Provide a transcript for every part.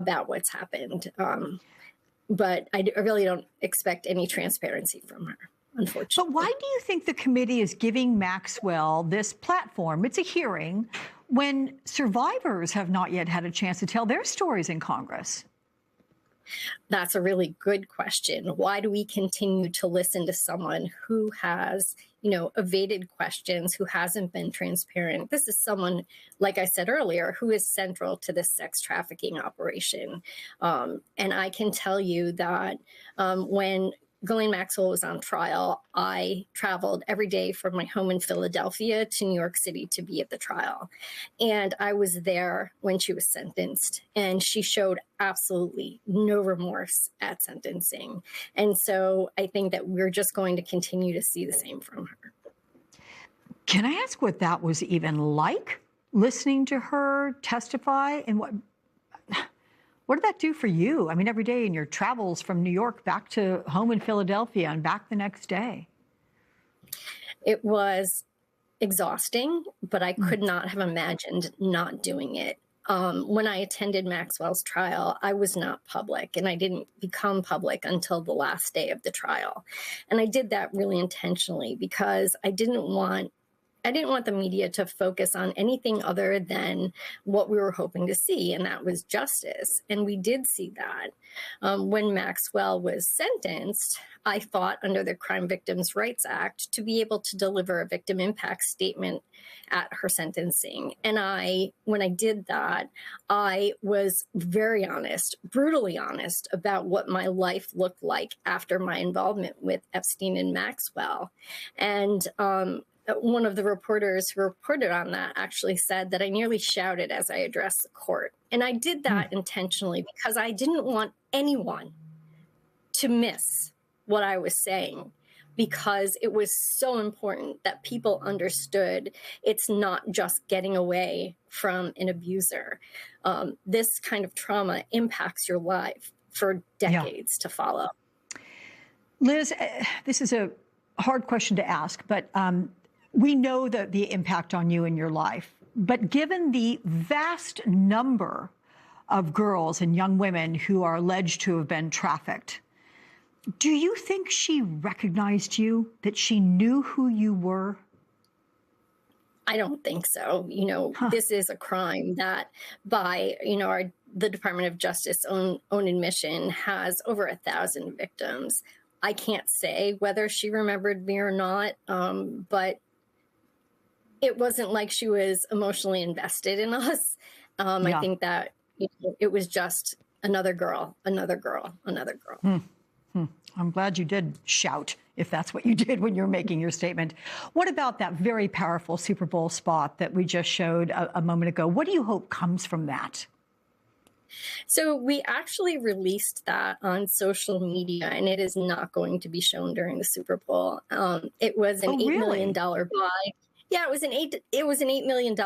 about what's happened. But I really don't expect any transparency from her, But why unfortunately. do you think the committee is giving Maxwell this platform? It's a hearing when survivors have not yet had a chance to tell their stories in Congress. That's a really good question. Why do we continue to listen to someone who has, evaded questions, who hasn't been transparent? This is someone, like I said earlier, who is central to this sex trafficking operation. And I can tell you that when Ghislaine Maxwell was on trial, I traveled every day from my home in Philadelphia to New York City to be at the trial. And I was there when she was sentenced, and she showed absolutely no remorse at sentencing. And so I think that we're just going to continue to see the same from her. Can I ask what that was even like, listening to her testify? And what did that do for you? I mean, every day in your travels from New York back to home in Philadelphia and back the next day. It was exhausting, but I could not have imagined not doing it. When I attended Maxwell's trial, I was not public, and I didn't become public until the last day of the trial. And I did that really intentionally because I didn't want the media to focus on anything other than what we were hoping to see, and that was justice. And we did see that. When Maxwell was sentenced, I fought under the Crime Victims' Rights Act to be able to deliver a victim impact statement at her sentencing. And when I did that, I was very honest, brutally honest about what my life looked like after my involvement with Epstein and Maxwell. And one of the reporters who reported on that actually said that I nearly shouted as I addressed the court. And I did that intentionally because I didn't want anyone to miss what I was saying, because it was so important that people understood it's not just getting away from an abuser. This kind of trauma impacts your life for decades to follow. Liz, this is a hard question to ask, but we know the impact on you in your life. But given the vast number of girls and young women who are alleged to have been trafficked, do you think she recognized you, that she knew who you were? I don't think so. This is a crime that by, the Department of Justice own admission has over 1,000 victims. I can't say whether she remembered me or not, but it wasn't like she was emotionally invested in us. I think that it was just another girl, another girl, another girl. I'm glad you did shout, if that's what you did when you were making your statement. What about that very powerful Super Bowl spot that we just showed a moment ago? What do you hope comes from that? So we actually released that on social media, and it is not going to be shown during the Super Bowl. It was an $8 million buy. Yeah, it was an $8 million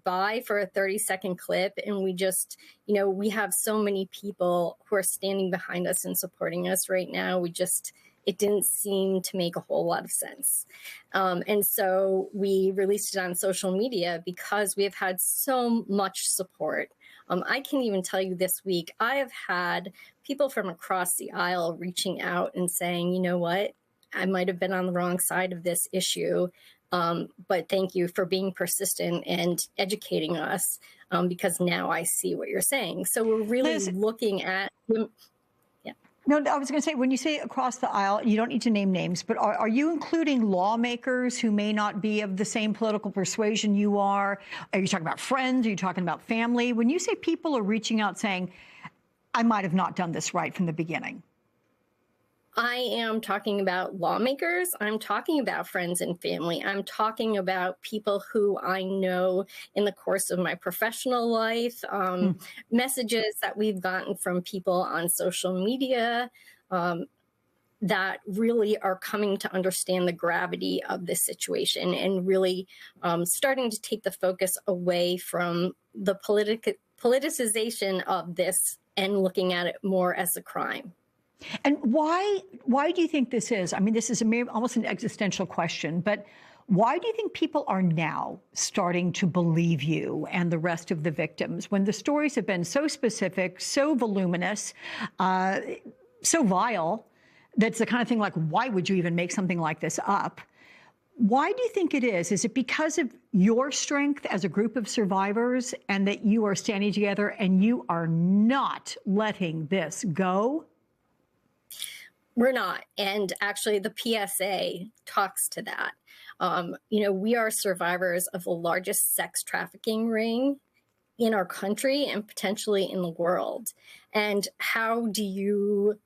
buy for a 30-second clip. And we just, we have so many people who are standing behind us and supporting us right now. It didn't seem to make a whole lot of sense. And so we released it on social media because we have had so much support. I can even tell you this week, I have had people from across the aisle reaching out and saying, you know what, I might have been on the wrong side of this issue. But thank you for being persistent and educating us, because now I see what you're saying. So we're really looking at... No, I was going to say, when you say across the aisle, you don't need to name names, but are you including lawmakers who may not be of the same political persuasion you are? Are you talking about friends? Are you talking about family? When you say people are reaching out saying, I might have not done this right from the beginning. I am talking about lawmakers. I'm talking about friends and family. I'm talking about people who I know in the course of my professional life, messages that we've gotten from people on social media that really are coming to understand the gravity of this situation and really starting to take the focus away from the politicization of this and looking at it more as a crime. And why do you think this is? I mean, this is almost an existential question, but Why do you think people are now starting to believe you and the rest of the victims when the stories have been so specific, so voluminous, so vile? That's the kind of thing like, why would you even make something like this up? Why do you think it is? Is it because of your strength as a group of survivors and that you are standing together and you are not letting this go? We're not. And actually, the PSA talks to that. We are survivors of the largest sex trafficking ring in our country and potentially in the world. And how do you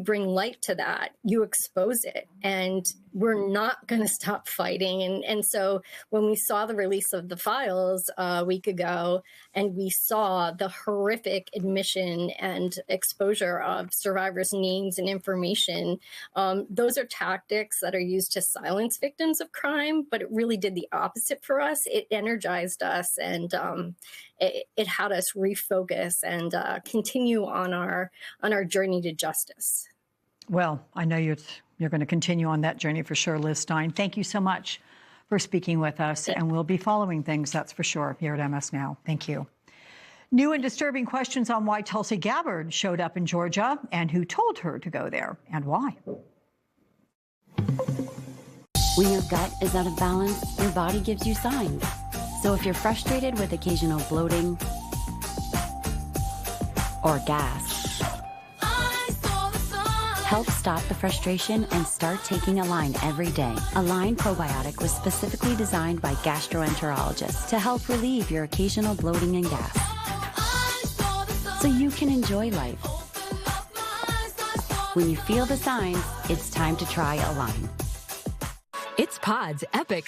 bring light to that? You expose it, and we're not going to stop fighting. And so when we saw the release of the files a week ago, and we saw the horrific admission and exposure of survivors' names and information, those are tactics that are used to silence victims of crime, but it really did the opposite for us. It energized us, and it had us refocus and continue on our journey to justice. Well, I know you're going to continue on that journey for sure, Liz Stein. Thank you so much for speaking with us, and we'll be following things, that's for sure, here at MS Now. Thank you. New and disturbing questions on why Tulsi Gabbard showed up in Georgia and who told her to go there and why. When your gut is out of balance, your body gives you signs. So if you're frustrated with occasional bloating or gas, help stop the frustration and start taking Align every day. Align Probiotic was specifically designed by gastroenterologists to help relieve your occasional bloating and gas, so you can enjoy life. When you feel the signs, it's time to try Align. It's Pod's Epic